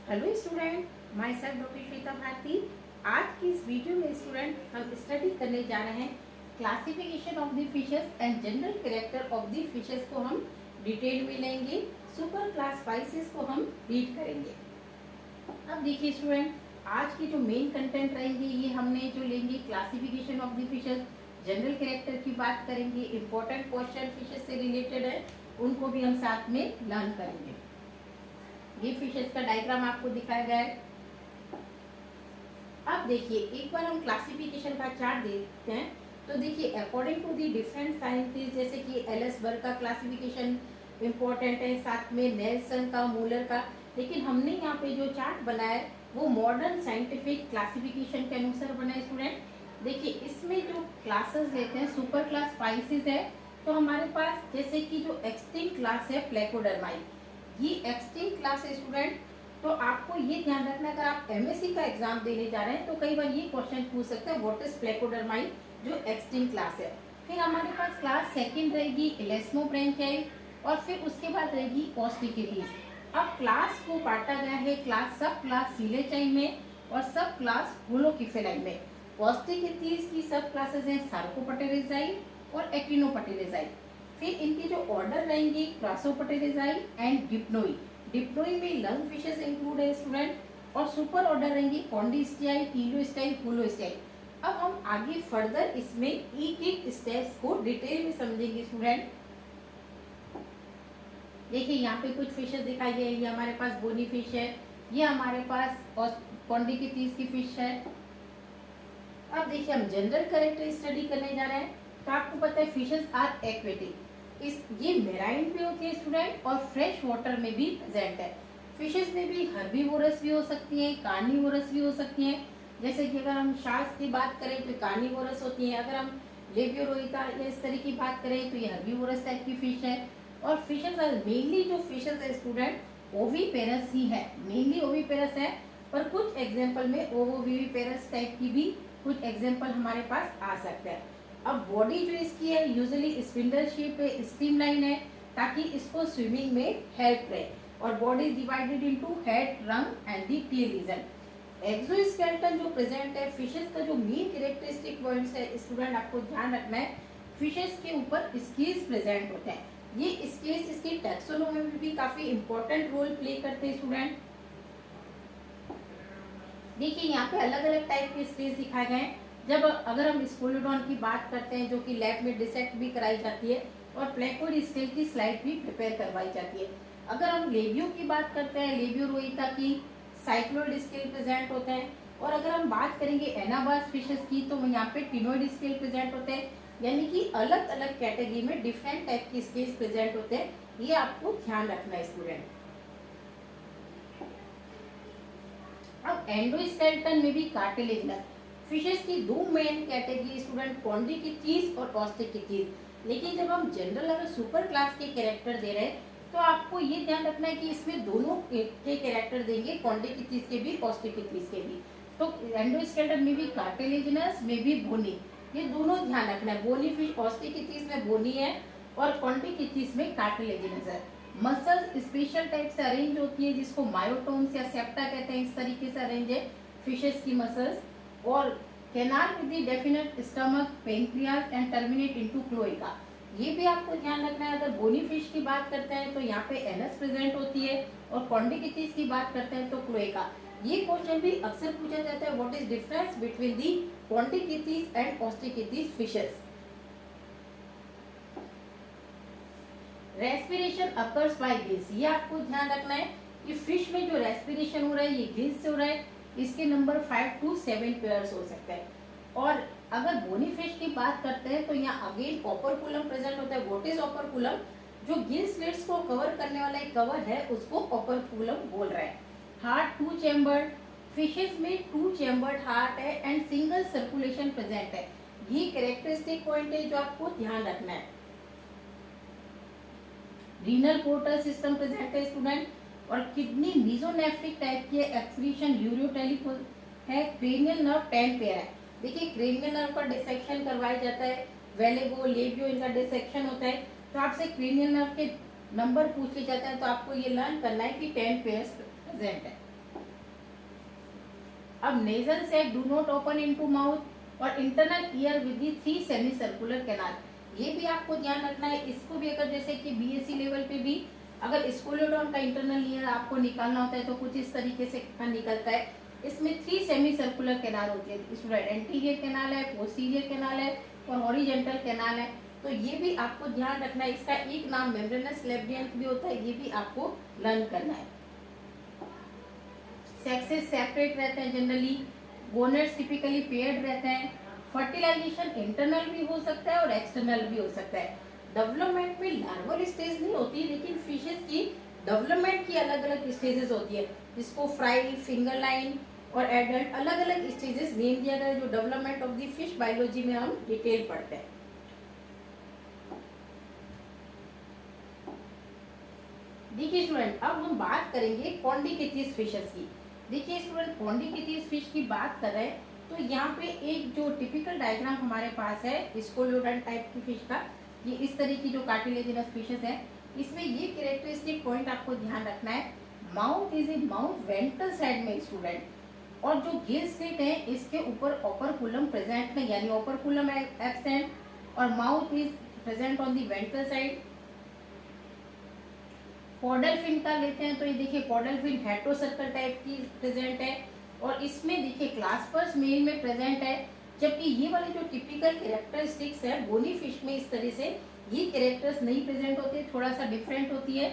Hello student, my self doctor Shweta Bharti. आज की इस वीडियो में स्टूडेंट हम स्टडी करने जा रहे हैं classification of the fishes and general character of the fishes को हम डिटेल में लेंगे। सुपर क्लास स्पाइसेस को हम रीड करेंगे। अब देखिए स्टूडेंट, आज की जो मेन कंटेंट रहेंगे ये हमने जो लेंगे classification of the fishes, general character की बात करेंगे, इंपॉर्टेंट क्वेश्चन फिशेस से रिलेटेड है उनको भी हम साथ में लर्न करेंगे। ये फिशेस का डायग्राम आपको दिखाया गया है। अब देखिए एक बार हम क्लासिफिकेशन का चार्ट देखते हैं तो देखिए according to the different scientist, जैसे कि एलएस बर्ग का क्लासिफिकेशन इम्पोर्टेंट है, साथ में नेल्सन का, मूलर का। लेकिन हमने यहाँ पे जो चार्ट बनाया है वो मॉडर्न साइंटिफिक क्लासिफिकेशन के अनुसार बना है स्टूडेंट। देखिए इसमें जो क्लासेस लेते हैं सुपर क्लास स्पाइसेस है, तो हमारे पास जैसे कि जो एक्सटिंक्ट क्लास है प्लेकोडर्माई, ये एक्सटिंक्ट क्लास है स्टूडेंट। तो आपको ये ध्यान रखना, अगर आप एमएससी का एग्जाम देने जा रहे हैं तो कई बार ये क्वेश्चन पूछ सकते हैं, व्हाट इज प्लेकोडर्माई, जो एक्सटिंक्ट क्लास है। फिर हमारे पास क्लास सेकंड रहेगी इलेस्मोब्रेंचियाई, और फिर उसके बाद रहेगी ऑस्टिकिटीज। अब क्लास को बांटा गया है क्लास सब क्लास सीलेचाई में और सब क्लास होलोकिफेलाई में। ऑस्टिकिटीज की सब क्लासेस हैं सार्कोपटेरिजाई और एक्टिनोपटेरिजाई। फिर इनके जो ऑर्डर रहेंगे क्रासोपटेरिजाई एंड डिप्नोई। डिप्नोई में लंग फिशेस इंक्लूड है स्टूडेंट, और सुपर ऑर्डर रहेंगे कॉन्डिस्टियाई, टीलोस्टाई, होलोस्टाई। अब हम आगे फर्दर इसमें एक एक स्टेप्स को डिटेल में समझेंगे स्टूडेंट। देखिए यहाँ पे कुछ फिशेस दिखाई गई है, ये हमारे पास बोनी फिश है, ये हमारे पास कॉन्डिकिटीज की फिश है। अब देखिए हम जनरल कैरेक्टर स्टडी करने जा रहे हैं, तो आपको पता है फिशेस आर एक्वेटिक, ये मेराइन भी होती है स्टूडेंट और फ्रेश वाटर में भी प्रेजेंट है। फिशेस में भी हर्बीवोरस भी हो सकती हैं, कार्निवोरस भी हो सकती हैं। जैसे कि अगर हम शार्क्स की बात करें तो कार्निवोरस होती हैं, अगर हम लेबियोरोइटा या इस तरह की बात करें तो ये हर्बीवोरस टाइप की फिश है। और फिशेस आर मेनली, जो फिशेस है स्टूडेंट ओविपेरस ही है, मेनली ओविपेरस है, पर कुछ एग्जाम्पल में ओविपेरस टाइप की भी कुछ एग्जाम्पल हमारे पास आ सकते हैं। अब बॉडी जो इसकी है यूजुअली स्पिंडल शेप है, स्ट्रीमलाइन है, ताकि इसको स्विमिंग में हेल्प रहे। और बॉडी डिवाइडेड इनटू हेड, रंग and the tail region. Exoskeleton जो प्रेजेंट है फिशेस का, जो मेन कैरेक्टरिस्टिक पॉइंट्स है स्टूडेंट आपको ध्यान रखना है, फिशेस के ऊपर स्केल्स प्रेजेंट होते हैं। ये स्केल्स इसकी टैक्सोनॉमी में भी काफी इंपॉर्टेंट रोल प्ले करते हैं स्टूडेंट। देखिए यहाँ पे अलग अलग टाइप के स्केल्स दिखाए गए हैं। जब अगर हम स्कोलोडॉन की बात करते हैं जो कि लैब में डिसेक्ट भी कराई जाती है, और प्लेकोइड स्केल की स्लाइड भी प्रिपेयर करवाई जाती है। अगर हम लेबियो की बात करते हैं, लेबियोरोइका की साइक्लोइड स्केल प्रेजेंट होते हैं। और अगर हम बात करेंगे एनाबास फिशेस की, तो यहाँ पे टिनोइड स्केल प्रेजेंट होते हैं। यानी कि अलग अलग कैटेगरी में डिफरेंट टाइप की स्केल्स प्रेजेंट होते हैं, ये आपको ध्यान रखना है स्टूडेंट। अब एंडोस्केलेटन में भी कार्टिलेजिनस फिशेस की दो मेन कैटेगरी स्टूडेंट, कॉन्डिकिटीज और ऑस्टिकिटीज। लेकिन जब हम जनरल अगर सुपर क्लास के कैरेक्टर दे रहे हैं तो आपको ये ध्यान रखना है कि इसमें दोनों के कैरेक्टर देंगे, कॉन्डिकिटीज के भी ऑस्टिकिटीज के भी। तो एंडोस्केलेटन में भी कार्टिलेजिनस में भी बोनी, ये दोनों ध्यान रखना है। बोनी फिश ऑस्टिकिटीज में बोनी है और कॉन्डिकिटीज में कार्टिलेजिनस है। मसल्स स्पेशल टाइप से अरेंज होती है, जिसको मायोटोम्स या सेप्टा कहते हैं, इस तरीके से अरेंज है फिशेस की मसल्स। और canal with the definite stomach, pancreas and terminate into cloaca, ये भी आपको ध्यान रखना है। अगर बोनी फिश की बात करते हैं तो यहाँ पे एनस प्रेजेंट होती है, और कॉन्डिकिटीज की बात करते हैं तो क्लोएका। ये क्वेश्चन भी अक्सर पूछा जाता है, what is difference between the chondrichthyes and osteichthyes fishes. Respiration occurs by gills, ये आपको ध्यान रखना है कि फिश में जो रेस्पिरेशन हो रहा है ये गिल्स से हो रहा है। इसके नंबर 5 to 7 पेयर्स हो सकता है। और अगर बोनी फिश की बात करते हैं तो यहाँ अगेन ओपरकुलम प्रेजेंट होता है। व्हाट इज ओपरकुलम, जो गिल स्लिट्स को कवर करने वाला एक कवर है उसको ओपरकुलम बोल रहा है। हार्ट 2 चैम्बर्ड, फिशेस में 2 चैम्बर्ड हार्ट है एंड सिंगल सर्कुलेशन प्रेजेंट है। ये कैरेक्टरिस्टिक पॉइंट है जो आपको ध्यान रखना है। रीनल पोर्टल सिस्टम प्रेजेंट है स्टूडेंट, और किडनी मीजोनेफ्रिक टाइप की एक्सक्रीशन यूरियोटेलिक है। क्रेनियल नर्व 10 पेयर है। देखिए क्रेनियल नर्व का डिसेक्शन करवाया जाता है, वेलेगो, लेबियो, इनका डिसेक्शन होता है। तो आपसे क्रेनियल नर्व के नंबर पूछे जाते हैं, तो आपको ये लर्न करना है कि 10 पेयर्स प्रेजेंट है। अब nasal sac do not open into mouth और internal ear with the 3 semicircular canal, ये भी आपको ध्यान रखना है। इसको भी अगर जैसे कि बीएससी लेवल पे भी अगर स्कोलियोडॉन का इंटरनल ईयर आपको निकालना होता है तो कुछ इस तरीके से निकलता है। इसमें 3 सेमी सर्कुलर कैनाल होती है, स्टूडेंट एंटीरियर कैनाल है, पोस्टीरियर कैनाल है और हॉरिजेंटल कैनाल है। तो ये भी आपको ध्यान रखना है। इसका एक नाम मेम्ब्रेनस लेबियंट भी होता है, ये भी आपको लर्न करना है। सेक्सेस सेपरेट रहते हैं जनरली, गोनेड्स टिपिकली पेयर्ड रहते हैं। फर्टिलाइजेशन इंटरनल भी हो सकता है और एक्सटर्नल भी हो सकता है। डेवलपमेंट में लार्वल स्टेज नहीं होती, लेकिन फिशेस की डेवलपमेंट की अलग अलग स्टेजेस होती है, जिसको फ्राई, फिंगर लाइन और एडल्ट अलग अलग स्टेजेस नेम दिया गया है, जो development of the fish biology में हम डिटेल पढ़ते हैं। देखिए स्टूडेंट, अब हम बात करेंगे कॉन्डिकेटिस फिशेस की। देखिए स्टूडेंट, कॉन्डिकेटिस फिश की बात कर रहे हैं तो यहाँ पे एक जो टिपिकल डायग्राम हमारे पास है स्कोलियोडॉन टाइप की फिश का, ये इस तरह की जो कार्टिलेजिनस फिशेस है, इसमें ये कैरेक्टरिस्टिक पॉइंट आपको ध्यान रखना है। Mouth is a mouth ventral side में स्टूडेंट, और जो गिल स्लिट है इसके ऊपर ओपरकुलम प्रेजेंट नहीं, यानी ओपरकुलम एब्सेंट और mouth is present on the ventral side. Caudal fin का लेते हैं तो ये देखिए caudal fin heterocercal type की प्रेजेंट है, और इसमें देखिए क्लास्पर्स मेल में प्रेजेंट है। जबकि ये वाले जो टिपिकल कैरेक्टरिस्टिक्स है बोनी फिश में इस तरह से ये कैरेक्टर्स नहीं प्रेजेंट होते, थोड़ा सा डिफरेंट होती है।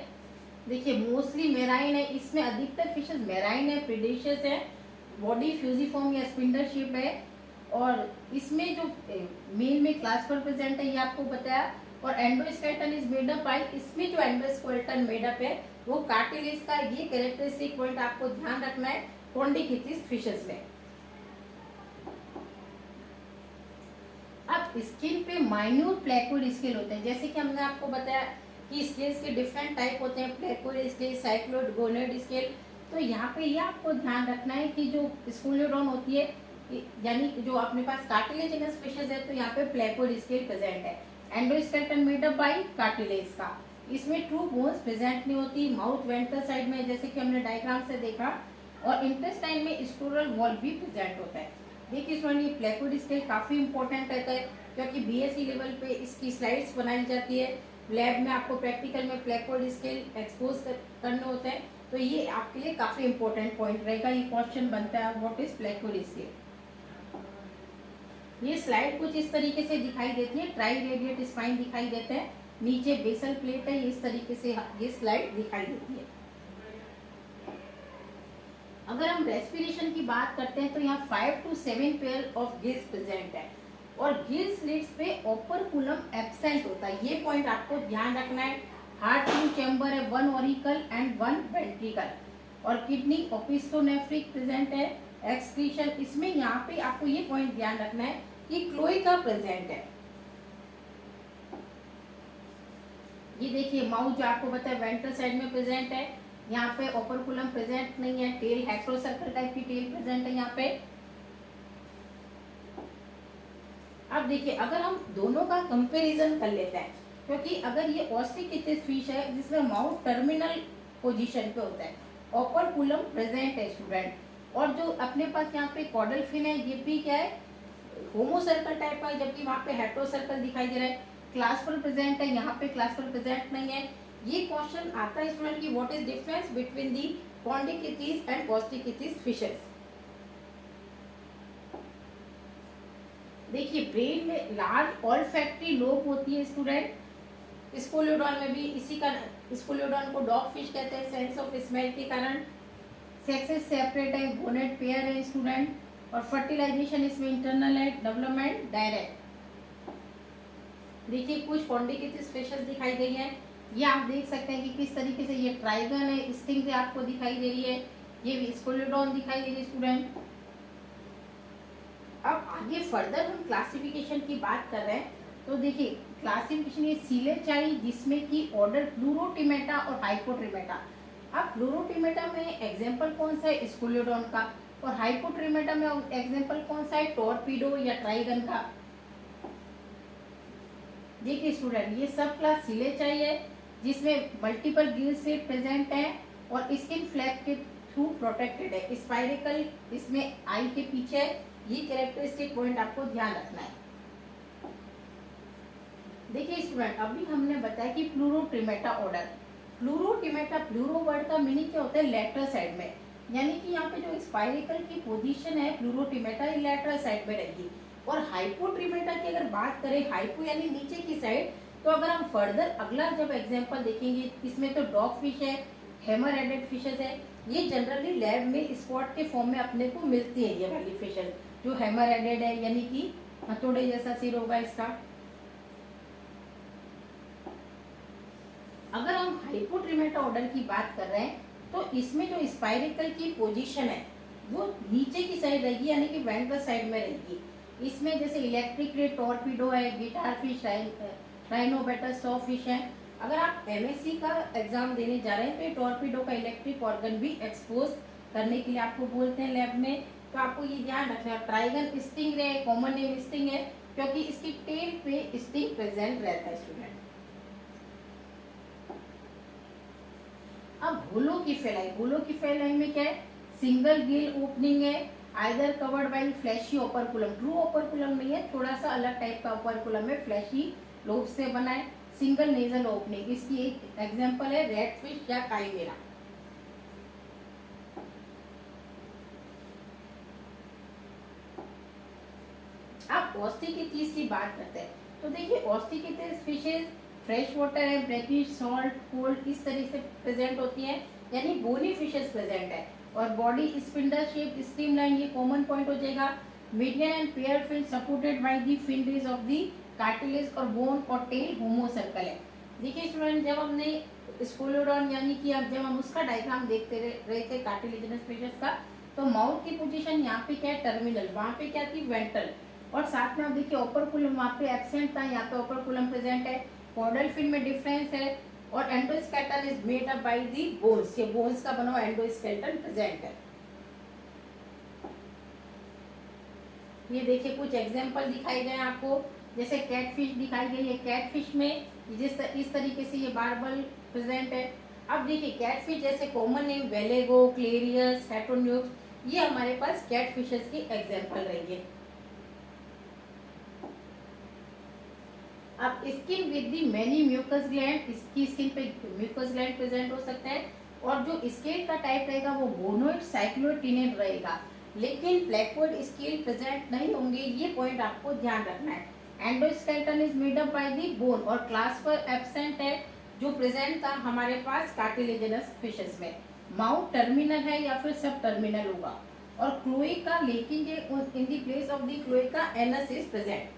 देखिए मोस्टली मेराइन है, इसमें अधिकतर फिशेस मेराइन है, प्रेडेशियस है, बॉडी फ्यूजिफॉर्म या स्पिंडल शेप है, और इसमें जो मेल में क्लास्पर प्रेजेंट है ये आपको बताया। और endoskeleton is made up by, इसमें जो एंडोस्केलेटन मेड अप है वो कार्टिलेज का, ये कैरेक्टरिस्टिक पॉइंट आपको ध्यान रखना है कॉन्डिकेटिस फिशेस में। अब स्किन पे माइन्यूट प्लेकोइड स्केल होते हैं, जैसे कि हमने आपको बताया कि स्केल्स के डिफरेंट टाइप होते हैं, placoid scale, cycloid, gonad scale. तो यहाँ पे ये आपको ध्यान रखना है कि जो स्कोलियोडॉन होती है, यानी जो अपने पास कार्टिलेजिनस फिशेस है, तो यहाँ पे प्लेकोइड स्केल प्रेजेंट है। Endoskeleton made up by cartilage का, इसमें ट्रू बोन्स प्रेजेंट नहीं होती, माउथ वेंट्रल साइड में जैसे कि हमने डायग्राम से देखा, और इंटेस्टाइन में स्टोरल वॉल भी प्रेजेंट होता है। देखिए स्टूडेंट, ये प्लेकोइड स्केल काफी इंपॉर्टेंट रहता है, क्योंकि बीएससी लेवल पे इसकी स्लाइड्स बनाई जाती है, लैब में आपको प्रैक्टिकल में प्लेकोइड स्केल एक्सपोज करने होते हैं, तो ये आपके लिए काफी इंपॉर्टेंट पॉइंट रहेगा। ये क्वेश्चन बनता है व्हाट इज प्लेकोइड स्केल। ये स्लाइड कुछ इस तरीके से दिखाई देती है, ट्राई रेडिएट स्पाइन दिखाई देते हैं, नीचे बेसल प्लेट है, इस तरीके से ये स्लाइड दिखाई देती है। अगर हम रेस्पिरेशन की बात करते हैं तो यहाँ 5 to 7 pair of gills present है, और गिल स्लिट्स पे ओपरकुलम एब्सेंट होता है, ये पॉइंट आपको ध्यान रखना है। हार्ट ट्रू चैम्बर है, 1 ऑरिकल एंड 1 वेंट्रिकल, और किडनी ओपिस्टोनेफ्रिक प्रेजेंट है। एक्सक्रीशन, इसमें यहाँ पे आपको ये पॉइंट ध्यान रखना है कि क्लोएका प्रेजेंट है। ये देखिए माउथ जो आपको बताया वेंट्रल साइड में प्रेजेंट है, यहाँ पे ओपरकुलम प्रेजेंट नहीं है, टेल हेट्रो सर्कल टाइप की टेल प्रेजेंट है यहाँ पे। अब देखिए अगर हम दोनों का कंपैरिजन कर लेते हैं, क्योंकि अगर ये ऑस्टिकेटिस फिश है जिसमें माउथ टर्मिनल पोजीशन पे होता है, ओपरकुलम प्रेजेंट है स्टूडेंट, और जो अपने पास यहाँ पे कॉर्डल फिन है ये भी क्या है, होमो सर्कल टाइप का है, जबकि वहाँ पे हेट्रो सर्कल दिखाई दे रहा है। क्लास्पर प्रेजेंट है, यहाँ पे क्लास्पर प्रेजेंट नहीं है। ये क्वेश्चन आता है स्टूडेंट की what is difference between the chondrichthyes and osteichthyes fishes. देखिए ब्रेन में लार्ज ऑल्फैक्टरी लोब होती है स्टूडेंट, स्कोलियोडॉन में भी इसी का, स्कोलियोडॉन को डॉग फिश कहते हैं सेंस ऑफ स्मेल के कारण। सेक्सेस सेपरेट है, गोनेड पेयर है स्टूडेंट, और फर्टिलाइजेशन इसमें इंटरनल है, डेवलपमेंट डायरेक्ट। देखिए कुछ कॉन्डिकेटिस फिशेस दिखाई गई है, ये आप देख सकते हैं कि किस तरीके से ये ट्राइगन है, स्टिंग भी आपको दिखाई दे रही है, ये भी स्कोलियोडॉन दिखाई दे रही है स्टूडेंट। अब आगे फर्दर हम क्लासिफिकेशन की बात कर रहे हैं, तो देखिए क्लासिफिकेशन ये सीलेचाई, जिसमें कि ऑर्डर प्लूरोटिमेटा और हाइपोट्रिमेटा। अब प्लूरोटिमेटा में एग्जाम्पल कौन सा है, स्कोलियोडॉन का, और हाइपोट्रिमेटा में एग्जाम्पल कौन सा है, टॉर्पीडो या ट्राइगन का। देखिए स्टूडेंट, ये सब क्लास सीलेचाई है जिसमें मल्टीपल गिल स्लिट प्रेजेंट है, और स्किन फ्लैप के थ्रू प्रोटेक्टेड है, स्पाइरिकल इसमें आई के पीछे, ये कैरेक्टरिस्टिक पॉइंट आपको ध्यान रखना है। देखिए स्टूडेंट, अभी हमने बताया कि प्लूरोटिमेटा ऑर्डर, प्लूरोटिमेटा, प्लूरो वर्ड का मीनिंग क्या होता है, लेटरल साइड में, यानी कि यहाँ पे जो स्पाइरिकल की पोजीशन है प्लूरोटिमेटा ये लेटरल साइड में रहेगी। और हाइपोट्रिमेटा की अगर बात करें, हाइपो यानी नीचे की साइड, तो अगर हम फर्दर अगला जब एग्जांपल देखेंगे, इसमें तो डॉग फिश है, हैमर-हेडेड फिशेस है, ये जनरली लैब में स्पॉट के फॉर्म में अपने को मिलती है। ये वाली फिशेस जो हैमर-हेडेड है यानी कि हथौड़े जैसा सिर होगा इसका। अगर हम हाइपोट्रिमेटा ऑर्डर की बात कर रहे हैं तो इसमें जो स्पाइरिकल की पोजीशन है वो नीचे की साइड रहेगी, यानी कि वेंट्रल साइड में रहेगी। इसमें जैसे इलेक्ट्रिक रे टॉर्पीडो है, गिटार फिश, राइनोबेटस सॉ फिश है। अगर आप एमएससी का एग्जाम देने जा रहे हैं तो ये टॉर्पीडो का इलेक्ट्रिक ऑर्गन भी एक्सपोज करने के लिए आपको बोलते हैं लैब में, तो आपको ये ध्यान रखना है। Trygon stingray, common name sting है क्योंकि इसकी टेल पे स्टिंग प्रेजेंट रहता है स्टूडेंट। अब होलो की फैलाई, होलो की फैलाई में क्या है, सिंगल गिल ओपनिंग है, either covered by fleshy operculum, true operculum नहीं है, थोड़ा सा अलग टाइप का ओपरकुलम है, फ्लैशी लोब से बना है, सिंगल नेजल ओपनिंग। इसकी एक एग्जांपल है रेड फिश या काइमेरा। अब ऑस्टिकिटीज की बात करते हैं तो देखिए ऑस्टिकिटीज फिशेज फ्रेश वाटर है, ब्रैकिश, सॉल्ट, कोल्ड, इस तरह से प्रेजेंट होती है, यानी बोनी फिशेस प्रेजेंट है। और बॉडी स्पिंडल शेप, स्ट्रीमलाइन, ये कॉमन पॉइंट हो जाएगा। Median and pair fin supported by the fin rays of the cartilage और बोन और टेल होमो सर्कल है। देखिए स्टूडेंट, जब हमने स्कोलोडॉन यानी कि अब जब हम उसका डायग्राम देखते रहे थे कार्टिलेजिनस फिशेस का, तो माउथ की पोजीशन यहाँ पे क्या है, टर्मिनल, वहाँ पे क्या थी, वेंट्रल, और साथ में आप देखिए ओपरकुलम वहाँ पे एब्सेंट था, यहाँ पे ओपरकुलम प्रेजेंट है। कॉर्डल फिन में डिफरेंस है और endoskeleton is made up by the bones, ये बोन्स का बना हुआ एंडोस्केलेटन प्रेजेंट है। ये देखिए कुछ एग्जांपल दिखाए गए हैं आपको, जैसे कैटफिश दिखाई गई है, कैटफिश में इस तरीके से ये बार्बल प्रेजेंट है। अब देखिए कैटफिश जैसे कॉमन नेम वेलेगो, क्लेरियस, हेटोन्यूक्स, ये हमारे पास कैटफिशेस की एग्जांपल रहेंगे। अब skin with the many mucus gland, इसकी स्किन पे म्यूकस ग्लैंड प्रेजेंट हो सकता है, और जो स्केल का टाइप रहेगा वो गोनोइड, साइक्लोइड, टिनेड रहेगा, लेकिन ब्लैकवुड स्केल प्रेजेंट नहीं होंगे, ये पॉइंट आपको ध्यान रखना है। Endoskeleton is made up by the bone और क्लास पर एब्सेंट है, जो प्रेजेंट था हमारे पास कार्टिलेजिनस फिशेस में। माउथ टर्मिनल है या फिर सब टर्मिनल होगा, और क्लोएका लेकिन in the place of the cloaca anus is present.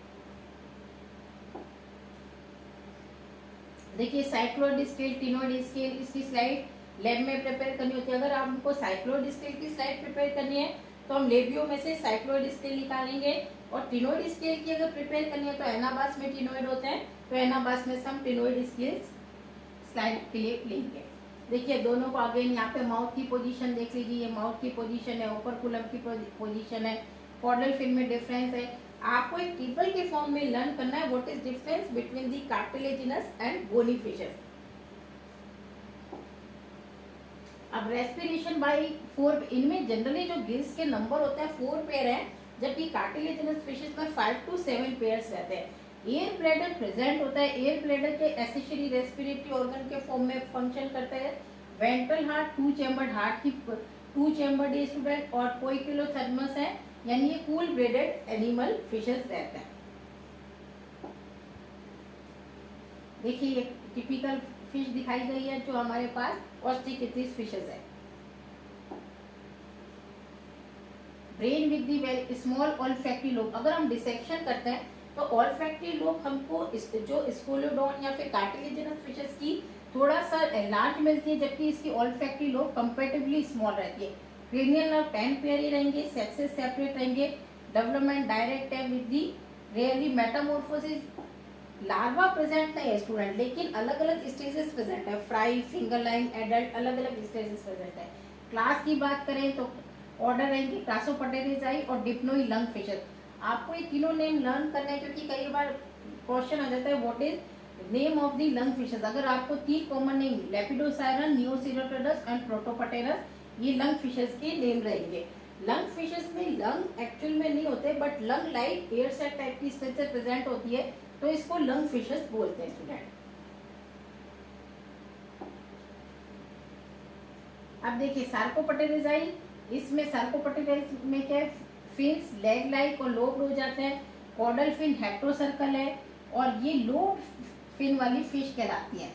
देखिए साइक्लोइड स्केल, टिनोइड स्केल, इसकी स्लाइड लैब में प्रिपेयर करनी होती है। अगर आपको साइक्लोइड स्केल की स्लाइड प्रिपेयर करनी है तो हम लेबियो में से साइक्लोइड स्केल निकालेंगे, और टिनोइड स्केल की अगर प्रिपेयर करनी है तो एनाबास में टिनोइड होते हैं, तो एनाबास में से हम टिनोइड स्केल स्लाइड के लिए लेंगे। देखिए दोनों को अगेन यहाँ पे माउथ की पोजीशन देख लीजिए, ये माउथ की पोजीशन है, ओपरकुलम की पोजीशन है, कॉर्डल फिन में डिफरेंस है। आपको एक टेबल के फॉर्म में लर्न करना है what is difference between the cartilaginous and bony fishes. अब रेस्पिरेशन बाय 4, इनमें जनरली जो गिल्स के नंबर होते हैं 4 पेयर है, जबकि कार्टिलेजिनस फिशेस में 5 to 7 पेयर्स रहते हैं। एयर ब्लैडर प्रेजेंट होता है, एयर ब्लैडर के एसेसरी रेस्पिरेटरी ऑर्गन के फॉर्म में फंक्शन करता है। वेंट्रल हार्ट, 2 चैम्बर्ड हार्ट की 2 चैम्बर्ड स्टूडेंट, और पोइकिलोथर्मस है, यानी ये कूल ब्रेडेड एनिमल फिशेस रहता है। देखिए ये टिपिकल फिश दिखाई गई है जो हमारे पास ऑस्टिकिटिस फिशेस है। Brain with the very small olfactory lobe, अगर हम डिसेक्शन करते हैं तो ऑल्फैक्टरी लोब हमको जो स्कोलोडॉन या फिर कार्टिलेजिनस फिशेस की थोड़ा सा लार्ज मिलती है, जबकि इसकी ऑल्फैक्टरी लोब कंपैरेटिवली स्मॉल रहती है। क्रेनियल नर्व 10 पेयर ही रहेंगे, सेक्सेस सेपरेट रहेंगे, डेवलपमेंट डायरेक्ट है with the rarely Metamorphosis. Larva present नहीं है स्टूडेंट, लेकिन अलग अलग स्टेजेस प्रेजेंट है, फ्राई, फिंगर लाइन, एडल्ट, अलग अलग स्टेजेस प्रेजेंट है। क्लास की बात करें तो ऑर्डर रहेंगे क्लासोपटेरिजाई और डिप्नोई लंग फिशेस। आपको ये तीनों नेम लर्न करने हैं क्योंकि कई बार क्वेश्चन आ जाता है what is name of the lung fishes. अगर आपको 3 common name Lepidosiren, Neoceratodus and Protopterus, ये लंग फिशेस के नेम रहेंगे। लंग फिशेस में लंग एक्चुअल में नहीं होते, but lung like air sac type की स्ट्रक्चर प्रेजेंट होती है, तो इसको लंग फिशेस बोलते हैं स्टूडेंट। अब देखिए सार्कोपटेरिजाई, इसमें सार्कोपटेरिजाई में क्या है, फिन्स लेग लाइक और लोब्ड हो जाते हैं। कॉर्डल फिन हेट्रोसर्कल है और ये लोब्ड फिन वाली फिश कहलाती है।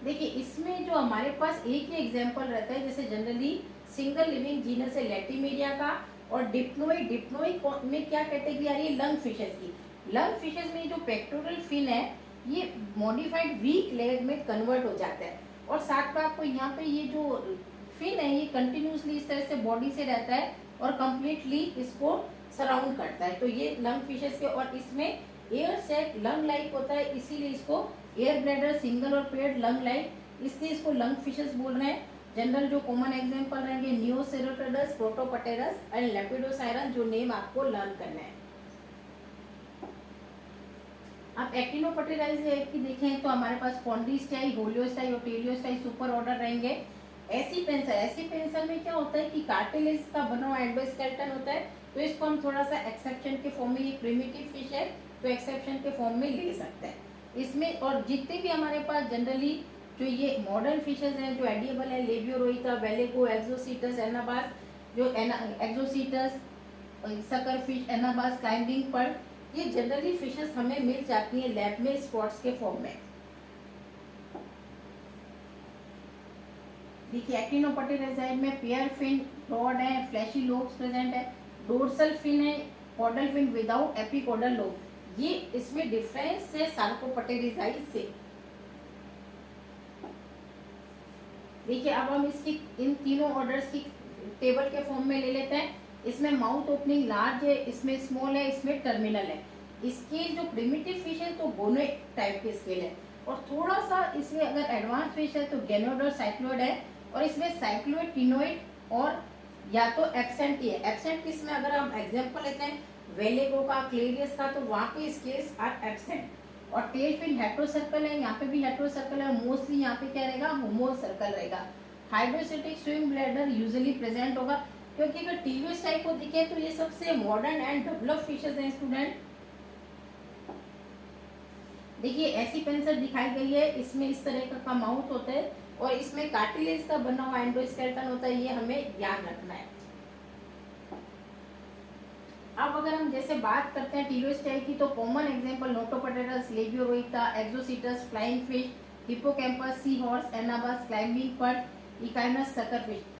देखिए इसमें जो हमारे पास एक ही एग्जांपल रहता है, जैसे जनरली सिंगल लिविंग जीनस है लैटिमेरिया का, और डिप्लोई डिप्लोई में क्या कैटेगरी आ रही है, लंग फिशेस की। लंग फिशेस में जो पेक्टोरल फिन है ये मॉडिफाइड वीक लेग में कन्वर्ट हो जाता है, और साथ में आपको यहाँ पे ये जो फिन है ये कंटिन्यूसली इस तरह से बॉडी से रहता है और कंप्लीटली इसको सराउंड करता है। तो ये लंग फिशेस के, और इसमें एयर सैक लंग लाइक होता है, इसीलिए इसको एयर ब्लैडर सिंगल और पेयर्ड लंग लाइक, इसलिए इसको लंग फिशेस बोल रहे हैं। जनरल जो कॉमन एग्जांपल रहेंगे नियोसेरोटोडस, प्रोटोपटेरस एंड लेपिडोसाइरन, जो नेम आपको लर्न करना है। अब एक्टिनोपटेराइज की देखें तो हमारे पास पॉन्डिस्टाई, होलियोस्टाई और टेलियोस्टाई सुपर ऑर्डर रहेंगे। एसीपेंसर में क्या होता है कि कार्टिलेज का बना हुआ एंडोस्केलेटन होता है, तो इसको हम थोड़ा सा एक्सेप्शन के फॉर्म में, ये प्रिमिटिव फिश है तो एक्सेप्शन के फॉर्म में ले सकते हैं इसमें। और जितने भी हमारे पास जनरली जो ये मॉडर्न फिशेज हैं जो एडिएबल है, लेबियोरोइका, वेलेगो, एक्सोसीटस, एनाबास, जो एक्सोसीटस, सकर फिश, एनाबास, क्लाइंबिंग पर, ये जनरली फिशेस हमें मिल जाती है लैब में स्पॉट्स के फॉर्म में। देखिए एक्टिनोपटेराइजाइड में पेयर फिन रॉड है, फ्लैशी लोब्स प्रेजेंट है, डोर्सल फिन है, कॉर्डल फिन विदाउट एपिकॉर्डल लोब, ये इसमें डिफरेंस है सार्कोपटेरिजाइड से। देखिए अब हम इसकी इन तीनों ऑर्डर्स की टेबल के फॉर्म में ले लेते हैं। इसमें माउथ ओपनिंग लार्ज है, इसमें स्मॉल है, इसमें टर्मिनल है। स्केल जो प्रिमिटिव फिश है तो गोनोइड टाइप के स्केल है, और थोड़ा सा इसमें अगर एडवांस फिश है तो गेनोइड और साइक्लोइड है, और इसमें साइक्लोइड, टिनोइड और या तो एब्सेंट ही है। एब्सेंट किसमें, अगर हम एग्जांपल लेते हैं वेलेगो का, क्लेरियस का, तो वहाँ पे स्केल्स आर एब्सेंट। और टेल फिन हेट्रोसर्कल है, यहाँ पे भी हेट्रोसर्कल है, मोस्टली यहाँ पे क्या रहेगा, होमो सर्कल रहेगा। Hydrostatic swim bladder usually present होगा, क्योंकि अगर टीवियस टाइप को दिखे तो ये सबसे मॉडर्न एंड डेवलप्ड फिशेस हैं स्टूडेंट। देखिए ऐसी पेंसर दिखाई गई है, इसमें इस तरह का माउथ होता है और इसमें कार्टिलेज का बना हुआ एंडोस्केलेटन होता है, ये हमें याद रखना है। अब अगर हम जैसे बात करते हैं टीरियोस्टाई की, तो common example Notopterus, Labeo rohita, Exocoetus, flying fish, Hippocampus, sea horse, Anabas, climbing bird, Echeneis, sucker fish.